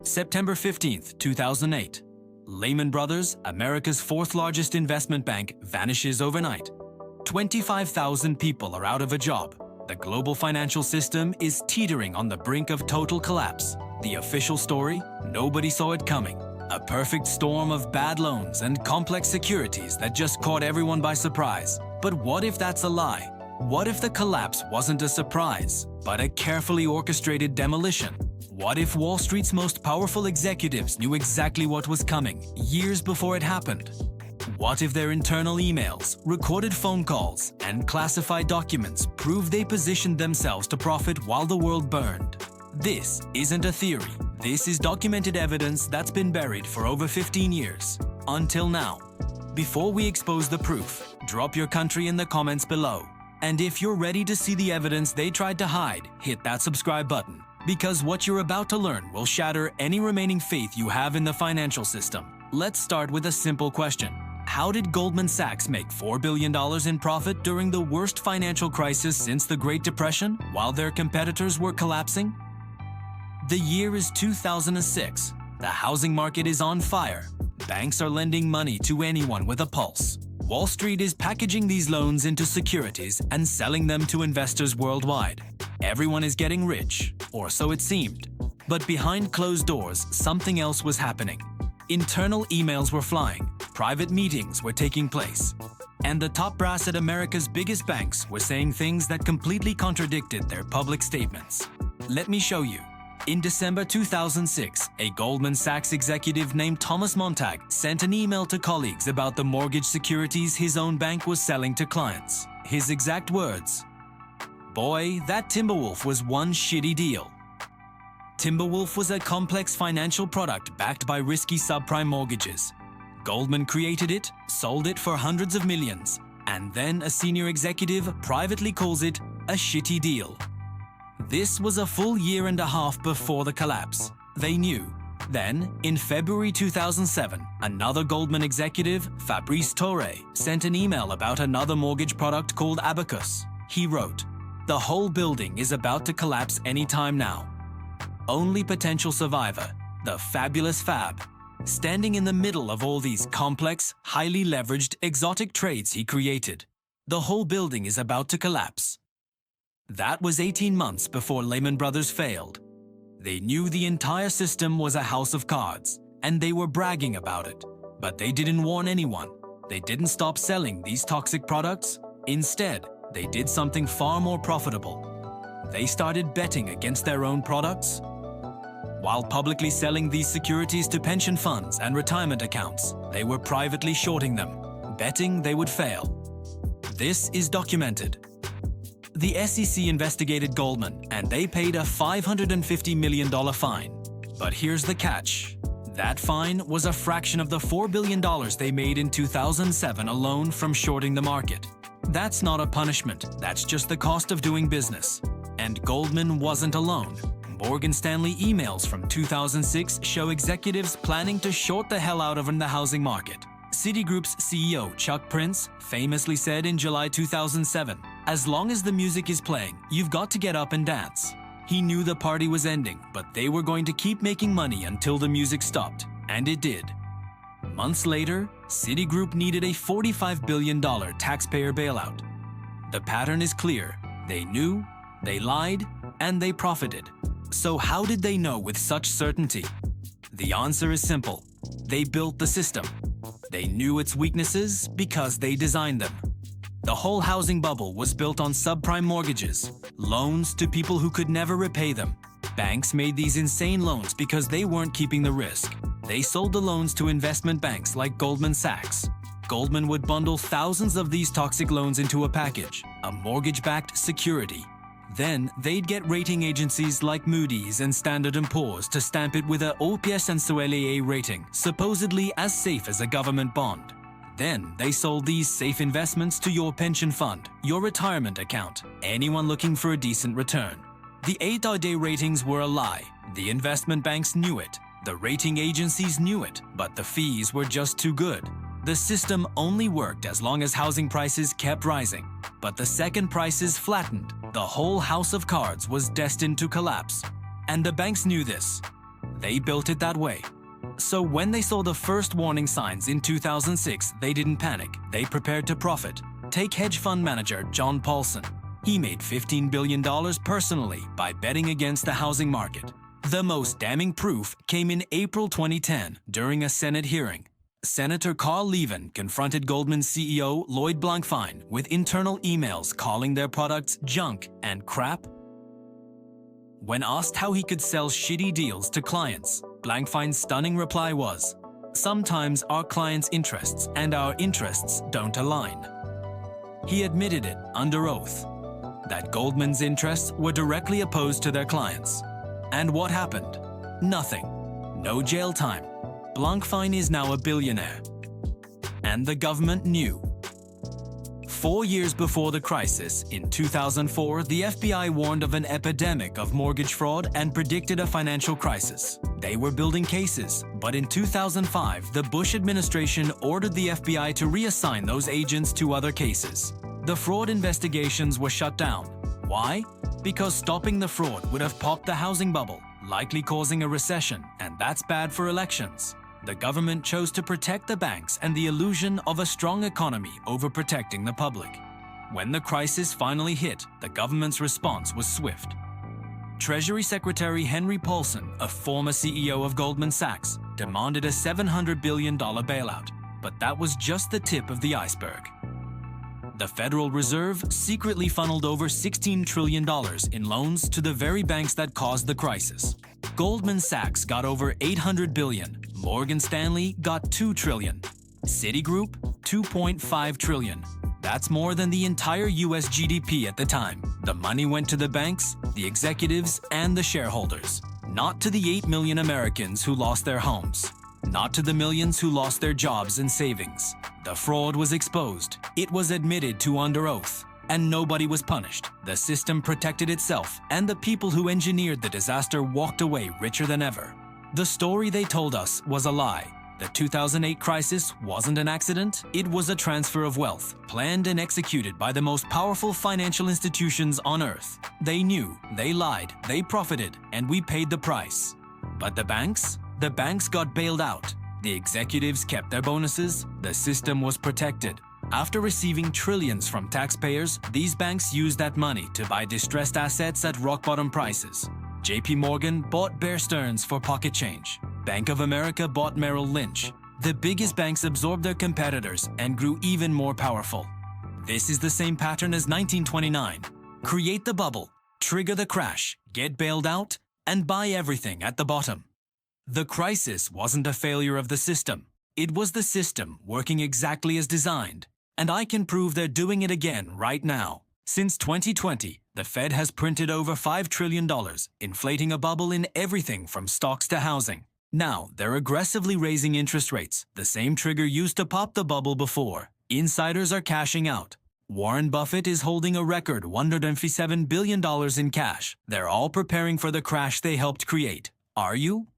September 15th, 2008. Lehman Brothers, America's fourth largest investment bank, vanishes overnight. 25,000 people are out of a job. The global financial system is teetering on the brink of total collapse. The official story? Nobody saw it coming. A perfect storm of bad loans and complex securities that just caught everyone by surprise. But what if that's a lie? What if the collapse wasn't a surprise, but a carefully orchestrated demolition? What if Wall Street's most powerful executives knew exactly what was coming years before it happened? What if their internal emails, recorded phone calls, and classified documents proved they positioned themselves to profit while the world burned? This isn't a theory. This is documented evidence that's been buried for over 15 years. Until now. Before we expose the proof, drop your country in the comments below. And if you're ready to see the evidence they tried to hide, hit that subscribe button. Because what you're about to learn will shatter any remaining faith you have in the financial system. Let's start with a simple question. How did Goldman Sachs make $4 billion in profit during the worst financial crisis since the Great Depression, while their competitors were collapsing? The year is 2006. The housing market is on fire. Banks are lending money to anyone with a pulse. Wall Street is packaging these loans into securities and selling them to investors worldwide. Everyone is getting rich, or so it seemed. But behind closed doors, something else was happening. Internal emails were flying, private meetings were taking place, and the top brass at America's biggest banks were saying things that completely contradicted their public statements. Let me show you. In December 2006, a Goldman Sachs executive named Thomas Montag sent an email to colleagues about the mortgage securities his own bank was selling to clients. His exact words: "Boy, that Timberwolf was one shitty deal." Timberwolf was a complex financial product backed by risky subprime mortgages. Goldman created it, sold it for hundreds of millions, and then a senior executive privately calls it a shitty deal. This was a full year and a half before the collapse. They knew. Then, in February 2007, another Goldman executive, Fabrice Tourre, sent an email about another mortgage product called Abacus. He wrote, "The whole building is about to collapse anytime now. Only potential survivor, the fabulous Fab, standing in the middle of all these complex, highly leveraged, exotic trades he created. The whole building is about to collapse." That was 18 months before Lehman Brothers failed. They knew the entire system was a house of cards, and they were bragging about it. But they didn't warn anyone. They didn't stop selling these toxic products. Instead, they did something far more profitable. They started betting against their own products. While publicly selling these securities to pension funds and retirement accounts, they were privately shorting them, betting they would fail. This is documented. The SEC investigated Goldman, and they paid a $550 million fine. But here's the catch. That fine was a fraction of the $4 billion they made in 2007 alone from shorting the market. That's not a punishment, that's just the cost of doing business. And Goldman wasn't alone. Morgan Stanley emails from 2006 show executives planning to short the hell out of the housing market. Citigroup's CEO Chuck Prince famously said in July 2007, "As long as the music is playing, you've got to get up and dance." He knew the party was ending, but they were going to keep making money until the music stopped, and it did. Months later, Citigroup needed a $45 billion taxpayer bailout. The pattern is clear. They knew, they lied, and they profited. So how did they know with such certainty? The answer is simple. They built the system. They knew its weaknesses because they designed them. The whole housing bubble was built on subprime mortgages, loans to people who could never repay them. Banks made these insane loans because they weren't keeping the risk. They sold the loans to investment banks like Goldman Sachs. Goldman would bundle thousands of these toxic loans into a package, a mortgage-backed security. Then they'd get rating agencies like Moody's and Standard & Poor's to stamp it with a OPS-sensuelle rating, supposedly as safe as a government bond. Then they sold these safe investments to your pension fund, your retirement account, anyone looking for a decent return. The 8-day ratings were a lie. The investment banks knew it. The rating agencies knew it, but the fees were just too good. The system only worked as long as housing prices kept rising. But the second prices flattened, the whole house of cards was destined to collapse. And the banks knew this. They built it that way. So when they saw the first warning signs in 2006, they didn't panic. They prepared to profit. Take hedge fund manager John Paulson. He made $15 billion personally by betting against the housing market. The most damning proof came in April 2010 during a Senate hearing. Senator Carl Levin confronted Goldman CEO Lloyd Blankfein with internal emails calling their products junk and crap. When asked how he could sell shitty deals to clients, Blankfein's stunning reply was, "Sometimes our clients' interests and our interests don't align." He admitted it under oath, that Goldman's interests were directly opposed to their clients. And what happened? Nothing. No jail time. Blankfein is now a billionaire. And the government knew. 4 years before the crisis, in 2004, the FBI warned of an epidemic of mortgage fraud and predicted a financial crisis. They were building cases, but in 2005, the Bush administration ordered the FBI to reassign those agents to other cases. The fraud investigations were shut down. Why? Because stopping the fraud would have popped the housing bubble, likely causing a recession, and that's bad for elections. The government chose to protect the banks and the illusion of a strong economy over protecting the public. When the crisis finally hit, the government's response was swift. Treasury Secretary Henry Paulson, a former CEO of Goldman Sachs, demanded a $700 billion bailout, but that was just the tip of the iceberg. The Federal Reserve secretly funneled over $16 trillion in loans to the very banks that caused the crisis. Goldman Sachs got over $800 billion. Morgan Stanley got $2 trillion. Citigroup, $2.5 trillion. That's more than the entire US GDP at the time. The money went to the banks, the executives, and the shareholders. Not to the 8 million Americans who lost their homes. Not to the millions who lost their jobs and savings. The fraud was exposed. It was admitted to under oath. And nobody was punished. The system protected itself, and the people who engineered the disaster walked away richer than ever. The story they told us was a lie. The 2008 crisis wasn't an accident, it was a transfer of wealth, planned and executed by the most powerful financial institutions on earth. They knew, they lied, they profited, and we paid the price. But the banks? The banks got bailed out. The executives kept their bonuses, the system was protected. After receiving trillions from taxpayers, these banks used that money to buy distressed assets at rock-bottom prices. JP Morgan bought Bear Stearns for pocket change. Bank of America bought Merrill Lynch. The biggest banks absorbed their competitors and grew even more powerful. This is the same pattern as 1929. Create the bubble, trigger the crash, get bailed out, and buy everything at the bottom. The crisis wasn't a failure of the system. It was the system working exactly as designed. And I can prove they're doing it again right now. Since 2020, the Fed has printed over $5 trillion, inflating a bubble in everything from stocks to housing. Now, they're aggressively raising interest rates, the same trigger used to pop the bubble before. Insiders are cashing out. Warren Buffett is holding a record $157 billion in cash. They're all preparing for the crash they helped create. Are you?